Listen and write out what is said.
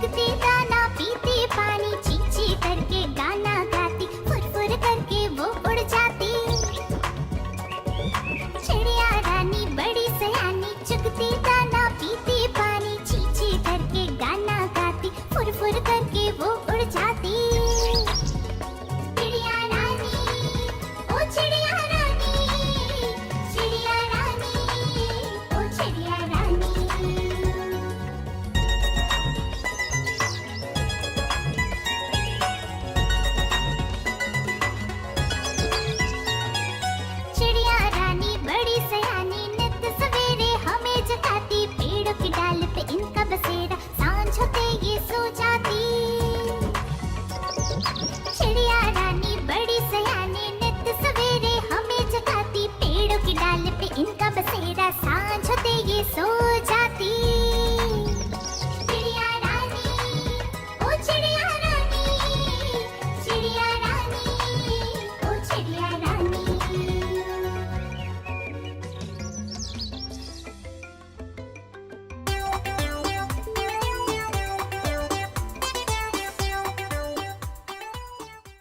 चुगती दाना पीती पानी, ची ची करके गाना गाती, फुर फुर करके वो उड़ जाती। चिड़िया रानी बड़ी सयानी, चुगती दाना पीती पानी, ची ची करके गाना गाती, फुर फुर करके वो उड़ जाती। चिड़िया रानी, ओ चिड़िया रानी, चिड़िया रानी, ओ चिड़िया रानी। चिड़िया रानी बड़ी सयानी, नित सवेरे हमें जगाती, पेड़ों की डाल पे इनका बसेरा, सांझ होते ये सो जाती। चिड़िया रानी बड़ी सयानी, नित सवेरे हमें जगाती, पेड़ों की डाल पे इनका बसेरा, सांझ होते ये सो जाती।